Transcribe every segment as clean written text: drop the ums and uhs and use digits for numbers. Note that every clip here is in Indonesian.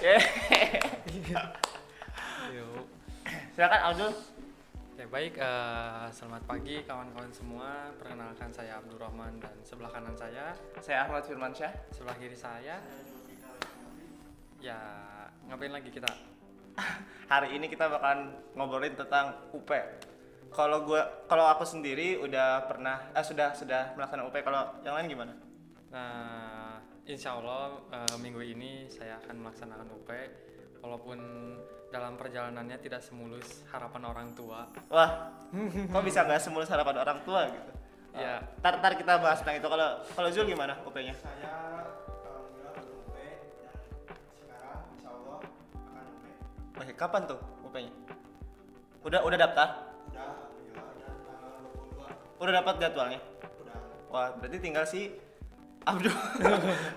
Yuk. Silakan Abdul. Ya baik, selamat pagi kawan-kawan semua. Perkenalkan saya Abdurrahman dan sebelah kanan saya, Ahmad Firmansyah. sebelah kiri saya. Ya, ngapain lagi kita? Hari ini kita bakalan ngobrolin tentang UP. Kalau aku sendiri udah pernah sudah melaksanakan UP. Kalau yang lain gimana? Nah, insya Allah minggu ini saya akan melaksanakan UP. Walaupun dalam perjalanannya tidak semulus harapan orang tua. Wah, kok bisa nggak semulus harapan orang tua gitu? Ya. Tar kita bahas tentang itu. Kalau Zul gimana UP-nya? Saya alhamdulillah belum UP dan sekarang insya Allah akan UP. Oke, kapan tuh UP-nya? Udah daftar? Udah alhamdulillah dan tanggal 22 Udah dapat jadwalnya? udah. Wah, berarti tinggal si Abdul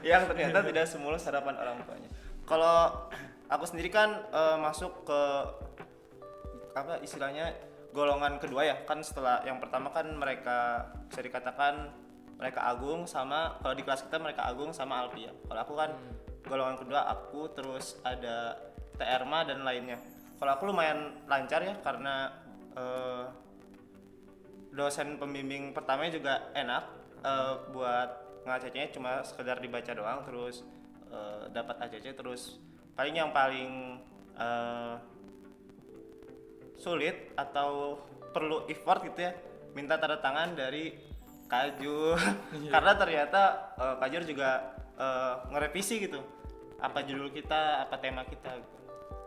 yang ternyata tidak semulus harapan orang tuanya. Kalau aku sendiri kan masuk ke apa istilahnya golongan kedua ya, kan setelah yang pertama kan mereka bisa dikatakan mereka agung sama, kalau di kelas kita mereka agung sama Alpia. Kalau aku kan golongan kedua, aku terus ada TRMA dan lainnya. Kalau aku lumayan lancar ya karena dosen pembimbing pertamanya juga enak, buat nge-ACC-nya cuma sekedar dibaca doang, terus dapat ACC. Terus yang paling sulit atau perlu effort gitu ya, minta tanda tangan dari Kajur karena ternyata Kajur juga ngerevisi gitu apa judul kita, apa tema kita gitu.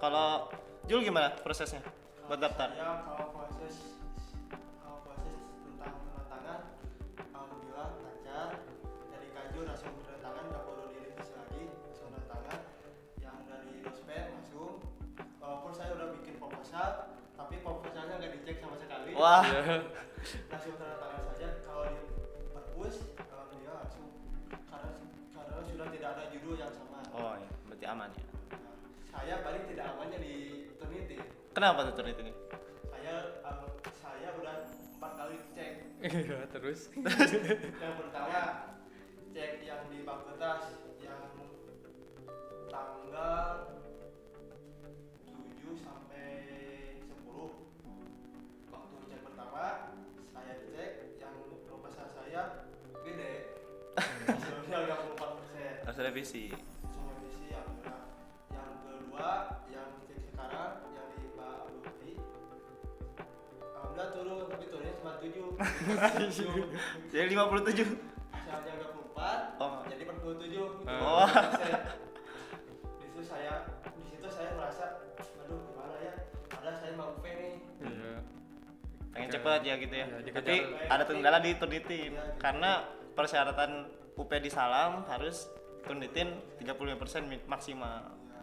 Kalau Jul gimana prosesnya buat daftar? Saya kalau proses tentang tanda tangan alhamdulillah lancar. Dari Kajur langsung tanda tangan, nggak perlu direvisi lagi, langsung tanda tangan. Yang dari dospem langsung, walaupun saya udah bikin proposal tapi proposalnya nggak dicek sama sekali. Wah, Langsung tanda tangan saja. Kalau di perpus alhamdulillah langsung karena sudah tidak ada judul yang sama. oh ya, berarti aman ya. Nah, saya paling tidak amannya di Trinity. Kenapa tuh turun ini? Saya udah 4 kali cek. Iya, terus. Yang pertama cek yang di fakultas yang tanggal 7 sampai 10. Waktu cek pertama saya cek yang proposal saya gede. Hasilnya udah 4%. Harus revisi. Semua visi yang benar. Yang kedua yang cek sekarang yang di Pak Lutfi, alhamdulillah turun, tapi turunnya cuma 7. Jadi 57. Asalnya 24, Oh. jadi 47. Oh. Di situ saya merasa, aduh gimana ya, padahal saya mau UP nih. Iya. Pengen cepet ya gitu ya. Iya, dikejar. Tapi ada kendala di Turnitin karena persyaratan UP di Salam harus Turnitin 35% maksimal. Ya.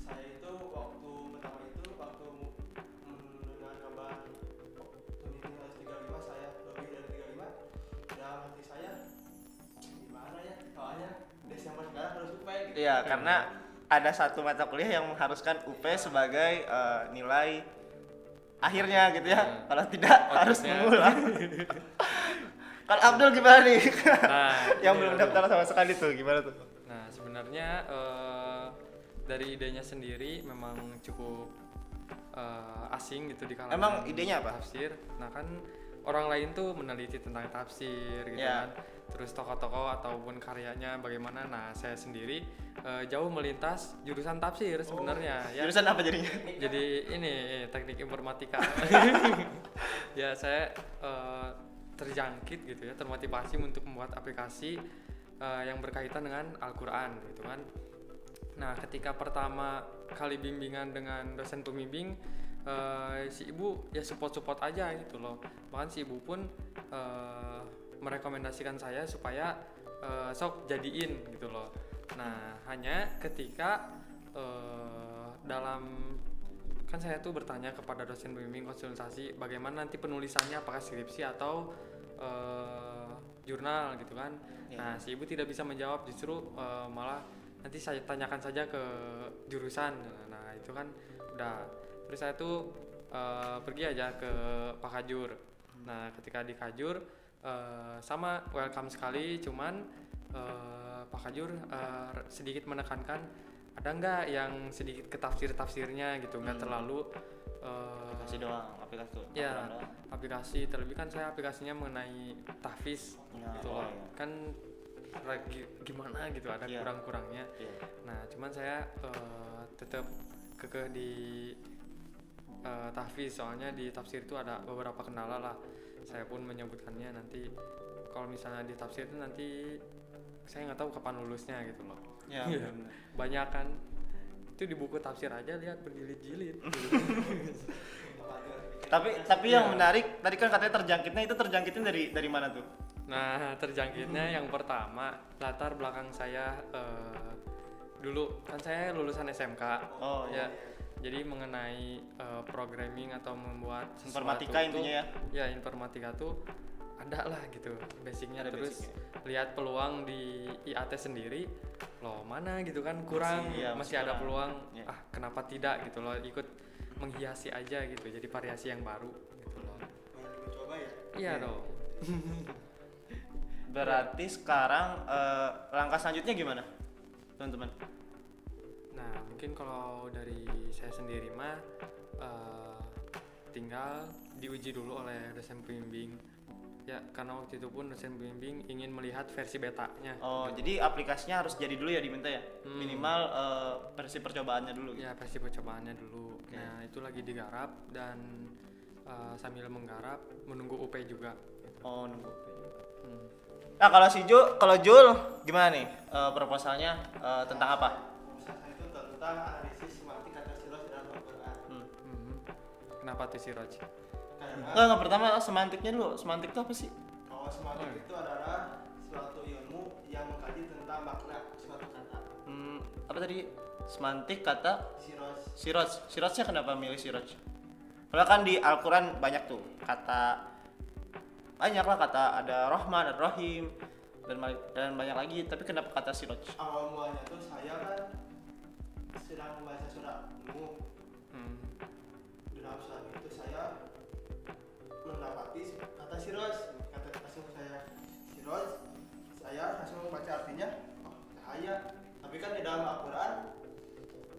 Saya itu waktu pertama itu waktu dengan kabar Tunitin harus 35, saya lebih dari 35. Dalam hati saya gimana ya, soalnya Desember sekarang harus UP gitu. Iya, karena ada satu mata kuliah yang mengharuskan UP sebagai nilai akhirnya gitu ya. Kalau tidak harus Outputnya. mengulang. Kalau Abdul gimana nih? Nah, Yang ini belum Abdul. daftar sama sekali tuh gimana tuh? Nah, sebenarnya dari idenya sendiri memang cukup asing gitu di kalangan Emang idenya apa? tafsir. Nah, kan orang lain tuh meneliti tentang tafsir gitu Ya. kan. Terus tokoh-tokoh ataupun karyanya bagaimana. Nah, saya sendiri jauh melintas jurusan tafsir sebenarnya ya. Jurusan apa jadinya? Jadi ini teknik informatika. Ya, saya terjangkit gitu ya, termotivasi untuk membuat aplikasi yang berkaitan dengan Al-Quran gitu kan. Nah, ketika pertama kali bimbingan dengan dosen pembimbing, si ibu ya support aja gitu loh. Bahkan si ibu pun merekomendasikan saya supaya sok jadiin gitu loh. Nah, hanya ketika dalam kan saya tuh bertanya kepada dosen pembimbing konsultasi bagaimana nanti penulisannya, apakah skripsi atau jurnal gitu kan. Nah, si ibu tidak bisa menjawab, justru malah nanti saya tanyakan saja ke jurusan. Nah, itu kan udah, terus saya tuh pergi aja ke Pak Kajur. Nah, ketika di Kajur sama welcome sekali, cuman Pak Kajur sedikit menekankan ada nggak yang sedikit ke tafsirnya gitu, nggak terlalu Aplikasi doang, aplikasi tuh. ya Al-Quran doang. aplikasi, terlebih kan saya aplikasinya mengenai tahfiz Ya, gitu oh loh. iya. Kan gimana gitu, ada Iya. kurang-kurangnya. Iya. Nah cuman saya tetap kekeh di tahfiz, soalnya di tafsir itu ada beberapa kendala lah. Saya pun menyebutkannya nanti kalau misalnya di tafsir itu nanti saya nggak tahu kapan lulusnya gitu loh. Ya, Iya. benar. Banyak kan itu di buku tafsir aja lihat berjilid-jilid. Tapi yang menarik tadi kan katanya terjangkitnya dari mana tuh? Nah, terjangkitnya yang pertama, latar belakang saya dulu kan saya lulusan SMK. Oh, ya. Jadi mengenai programming atau membuat sesuatu Informatika tuh, intinya ya. Ya, informatika tuh ada lah gitu basicnya. Ada Terus basicnya. lihat peluang di IAT sendiri, loh mana gitu kan kurang, masih ada kurang. peluang. Ya. Ah, kenapa tidak gitu loh, ikut menghiasi aja gitu. Jadi variasi yang baru gitu loh. Banyak dicoba ya. Iya dong. Berarti sekarang langkah selanjutnya gimana, teman-teman? Nah, mungkin kalau dari saya sendiri mah tinggal diuji dulu oleh dosen pembimbing. Ya, karena waktu itu pun dosen pembimbing ingin melihat versi betanya. Oh, jadi aplikasinya harus jadi dulu ya diminta ya? Minimal versi percobaannya dulu. Ya, versi percobaannya dulu. Nah, itu lagi digarap dan sambil menggarap menunggu UP juga. Oh, nunggu. Hmm. Nah, kalau Jul gimana nih proposalnya tentang apa? Saya itu tentang analisis semantik kata silos dalam Al-Quran. Mhm. Kenapa tuh si Roj? Karena Enggak, pertama semantiknya dulu. Semantik itu apa sih? kalau semantik itu adalah suatu ilmu yang mengkaji tentang makna suatu kata. Apa tadi? Semantik kata Siros. Sirojnya kenapa milih siroj? Karena kan di Al-Quran banyak tuh kata, banyak lah kata, ada Rahman, ada Rahim dan banyak lagi, tapi kenapa kata siroj? Awal mulanya tuh saya kan sedang membaca surat Nuh. Hmm. Dalam surat itu saya mendapati kata siros, kata langsung saya siros, saya langsung membaca artinya oh, cahaya. Tapi kan di dalam Al-Quran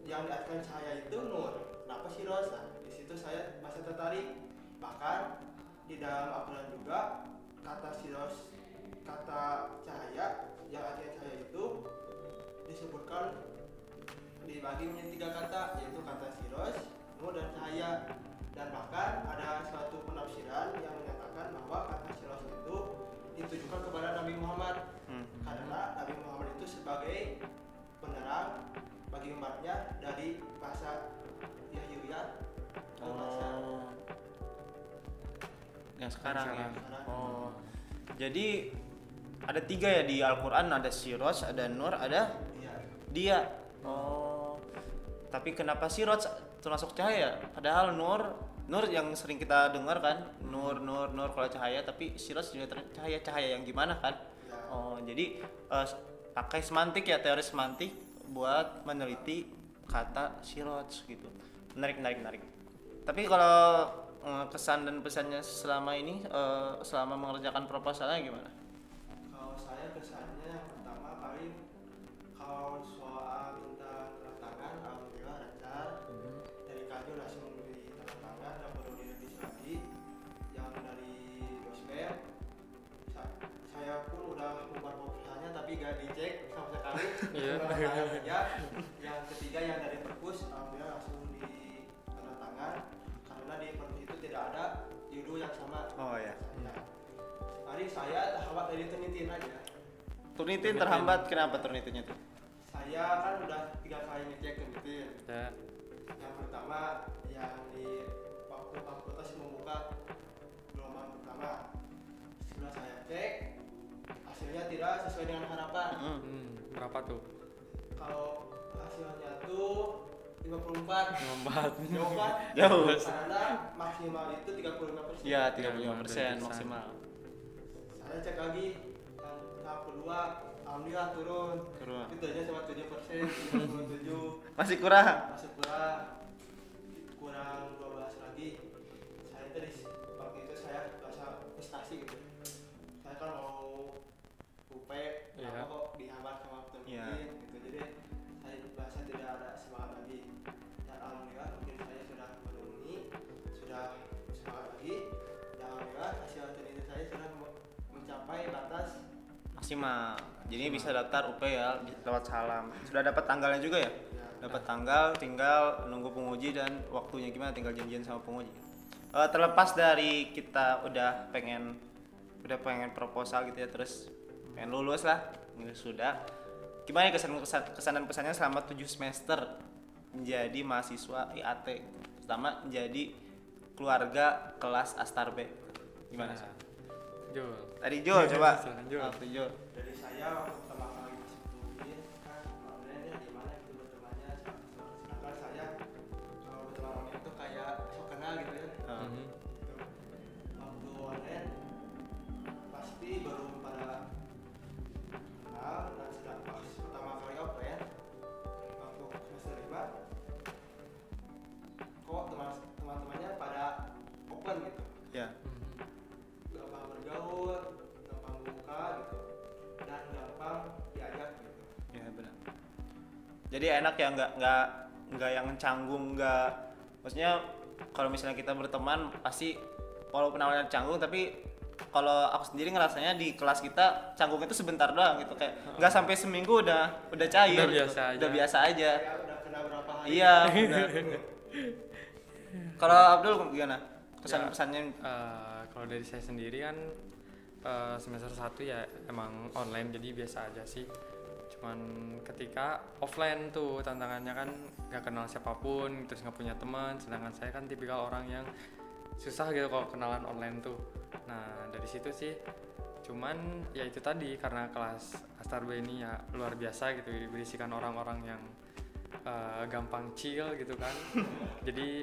yang diartikan cahaya itu nur, kenapa siros? Nah, di situ saya masih tertarik. Bahkan di dalam Al-Quran juga kata siros, kata cahaya yang artinya cahaya itu disebutkan dibagi menjadi 3 kata, yaitu kata siros, nur dan cahaya. Dan bahkan ada suatu penafsiran yang menyatakan bahwa kata siros itu ditujukan kepada Nabi Muhammad karena Nabi Muhammad itu sebagai penerang bagi umatnya dari bahasa Yahyuya ke bahasa Yang sekarang ya. sekarang. Oh, jadi ada 3 ya di Al-Quran, ada siroj, ada nur, ada Iya. dia. Oh, tapi kenapa siroj termasuk cahaya? Padahal nur yang sering kita dengar kan, nur kalau cahaya, tapi siroj juga cahaya yang gimana kan? Ya. Oh, jadi pakai semantik ya, teori semantik buat meneliti kata siroj gitu. Menarik. Tapi kalau kesan dan pesannya selama ini, selama mengerjakan proposalnya gimana? Kalau saya kesannya yang pertama paling kalau soal tentang tanda tangan alhamdulillah lancar. Dari Kajul langsung di tanda tangan, nggak perlu direvisi lagi. Yang dari dospem saya pun udah membuat proposalnya tapi gak dicek sama sekali. Iya. Cuma tanda tangan aja. Yang ketiga yang dari perpus alhamdulillah langsung di tanda tangan karena di perpus itu tidak ada judul yang sama. Oh ya. Paling saya terhambat dari Turnitin aja. Turnitin terhambat, kenapa turnitinnya tuh? Saya kan udah 3 kali ngecek Turnitin. Ya. Yang pertama yang di waktu fakultas membuka gelombang pertama. Setelah saya cek hasilnya tidak sesuai dengan harapan. Berapa tuh? Kalau hasilnya tuh 54. Lambat. Jauh kan? Jauh. Karena maksimal itu 35%. Iya, Ya, 35% bisa. maksimal. Saya cek lagi yang tahap kedua, alhamdulillah turun. Turun. Itu aja cuma 7%, 97. Masih kurang. Masuk kurang 12 lagi. Saya tadi waktu itu saya rasa frustasi gitu. Saya kan mau UP, Iya. kenapa kok dihambat sama Iya. Turnitin gitu. Jadi saya bahasa tidak mencapai batas maksimal. Jadi bisa daftar UP ya lewat salam. Sudah dapat tanggalnya juga ya? Dapat tanggal, tinggal nunggu penguji dan waktunya gimana, tinggal janjian sama penguji. Terlepas dari kita udah pengen proposal gitu ya, terus pengen lulus lah, ini sudah. Gimana ya kesan dan pesannya selama 7 semester menjadi mahasiswa IAT, terutama menjadi keluarga kelas Astarbe. Gimana sih? Jul. Tadi Jul coba. Silakan, Jul. Jul. dari saya waktu pertama kali masuk UIN kan online di mana gitu bertemannya, sedangkan saya berteman online itu kayak sok kenal gitu ya. Mhm. Waktu online pasti baru pada kenal, dan sedang pas pertama kali offline waktu semester 5 kok teman-temannya pada open gitu, Ya. gampang bergaul, gampang buka gitu, dan gampang diajak gitu. Ya benar. Jadi enak ya, nggak yang canggung, maksudnya kalau misalnya kita berteman pasti walaupun awalnya canggung, tapi kalau aku sendiri ngerasanya di kelas kita canggung itu sebentar doang gitu, kayak nggak sampai seminggu udah cair, Udah gitu. biasa aja. Udah biasa aja. Saya udah kenal berapa hari. Iya. Benar. Kalau Abdul gimana? Kesan-pesannya? Kalau dari saya sendiri kan semester 1 ya emang online, jadi biasa aja sih. Cuman ketika offline tuh tantangannya kan gak kenal siapapun, terus gak punya teman. Sedangkan saya kan tipikal orang yang susah gitu kalau kenalan online tuh. Nah dari situ sih, cuman ya itu tadi, karena kelas Astarbe ini ya luar biasa gitu, berisikan orang-orang yang gampang chill gitu kan. Jadi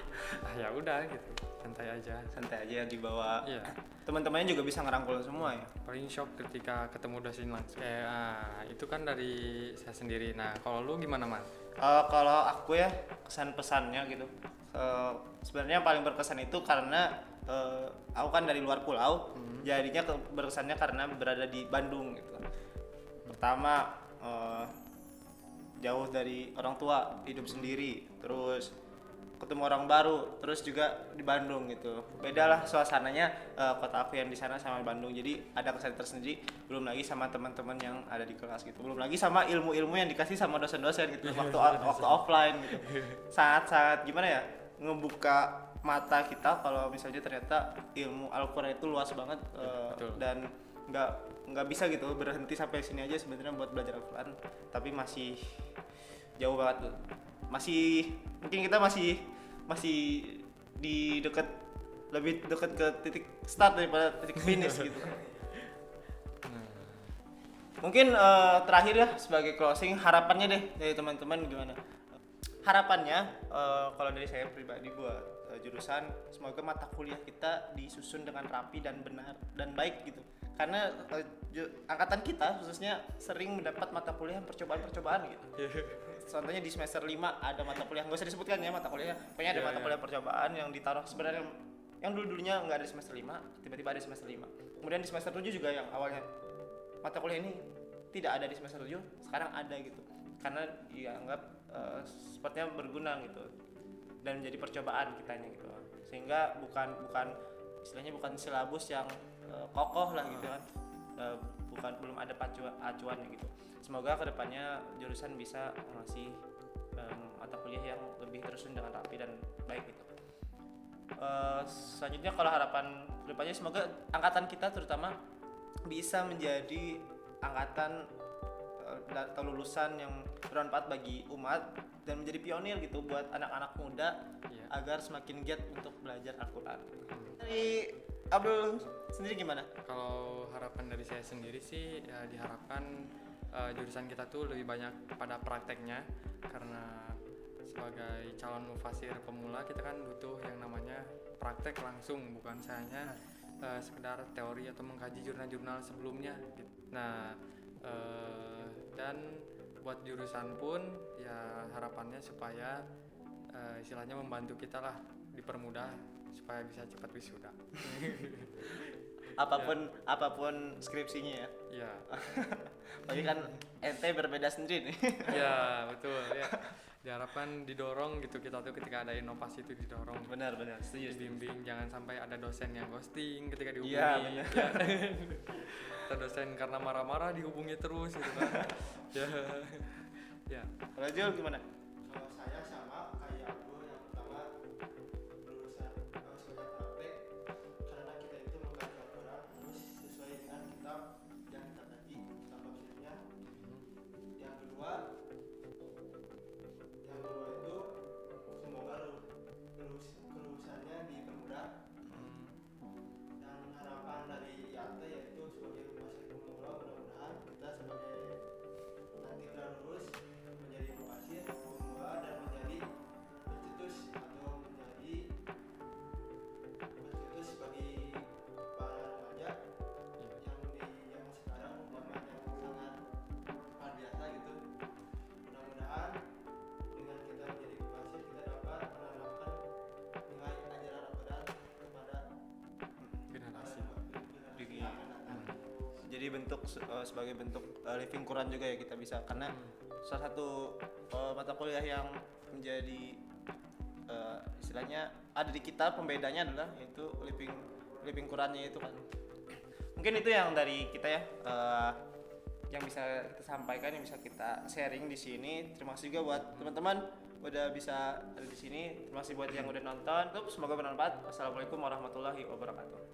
ya udah gitu, santai aja Dibawa. iya. Teman-temannya juga bisa ngerangkul semua ya. Paling shock ketika ketemu dosen langsung kayak itu kan dari saya sendiri. Nah kalau lu gimana, Mas? Kalau aku ya kesan pesannya gitu, sebenarnya yang paling berkesan itu karena aku kan dari luar pulau, jadinya berkesannya karena berada di Bandung gitu. Pertama jauh dari orang tua, hidup sendiri, terus ketemu orang baru, terus juga di Bandung gitu. Beda lah suasananya kota aku yang di sana sama Bandung. Jadi ada kesan tersendiri, belum lagi sama teman-teman yang ada di kelas gitu. Belum lagi sama ilmu-ilmu yang dikasih sama dosen-dosen gitu waktu offline gitu. Sangat-sangat gimana ya? Ngebuka mata kita kalau misalnya ternyata ilmu Al-Qur'an itu luas banget, Betul. dan nggak bisa gitu berhenti sampai sini aja sebenarnya buat belajar Al-Quran, tapi masih jauh banget tuh. Mungkin kita masih lebih dekat ke titik start daripada titik finish gitu. Mungkin terakhir ya sebagai closing, harapannya deh dari teman-teman gimana? Harapannya kalau dari saya pribadi buat jurusan, semoga mata kuliah kita disusun dengan rapi dan benar dan baik gitu. Karena angkatan kita khususnya sering mendapat mata kuliah percobaan gitu. Contohnya di semester 5 ada mata kuliah, nggak usah disebutkan ya mata kuliahnya, pokoknya ada mata kuliah percobaan yang ditaruh sebenarnya yang dulunya nggak ada di semester 5, tiba-tiba ada di semester 5. Kemudian di semester 7 juga yang awalnya mata kuliah ini tidak ada di semester 7, sekarang ada gitu. Karena dianggap sepertinya berguna gitu dan menjadi percobaan kitanya gitu. Sehingga istilahnya bukan silabus yang kokoh lah gitu kan. Belum ada acuannya gitu. Semoga kedepannya jurusan bisa ngasih mata kuliah yang lebih tersusun dengan rapi dan baik gitu. Selanjutnya kalau harapan kedepannya semoga angkatan kita terutama bisa menjadi angkatan atau lulusan yang bermanfaat bagi umat dan menjadi pionir gitu buat anak-anak muda agar semakin giat untuk belajar Al-Quran. Dari Abdul sendiri gimana? Kalau harapan dari saya sendiri sih ya diharapkan jurusan kita tuh lebih banyak pada prakteknya, karena sebagai calon mufasir pemula kita kan butuh yang namanya praktek langsung, bukan hanya sekedar teori atau mengkaji jurnal-jurnal sebelumnya gitu. Nah dan buat jurusan pun ya harapannya supaya istilahnya membantu kita lah, dipermudah supaya bisa cepat wisuda. Apapun skripsinya ya. Iya. Tapi kan ente berbeda sendiri nih. Ya betul ya. diharapkan didorong gitu, kita tuh ketika ada inovasi itu didorong, Benar, setuju. dibimbing, jangan sampai ada dosen yang ghosting ketika dihubungi. Iya, benar. Ya. Atau dosen karena marah-marah dihubungi terus gitu kan. Ya. Ya. Kalau Jul gimana? Kalau saya sama kayak aku, yang pertama lulusan sebagai praktek, karena kita itu mengkaji Al-Quran harus sesuai dengan kitab yang kita kaji, kitab tafsirnya. Yang kedua itu semoga kelulusannya dipermudah. Dan harapan dari IAT yaitu sebagai mahasiswa ilmu moral, mudah-mudahan kita sebagai nanti telah lulus menjadi mubasir, pembawa, dan menjadi pencetus atau menjadi pencetus bagi para remaja yang di zaman sekarang, zaman yang sangat luar biasa gitu. Mudah-mudahan dengan kita menjadi mubasir kita dapat menanamkan nilai ajaran Al-Quran kepada Generasi. generasi yang akan datang. Jadi sebagai bentuk living Quran juga ya kita bisa, karena salah satu mata kuliah yang menjadi istilahnya ada di kita pembedanya adalah yaitu living Qurannya itu kan. Mungkin itu yang dari kita ya, yang bisa kita sampaikan, yang bisa kita sharing di sini. Terima kasih juga buat teman-teman udah bisa ada di sini. Terima kasih buat yang udah nonton. Semoga bermanfaat. Wassalamualaikum warahmatullahi wabarakatuh.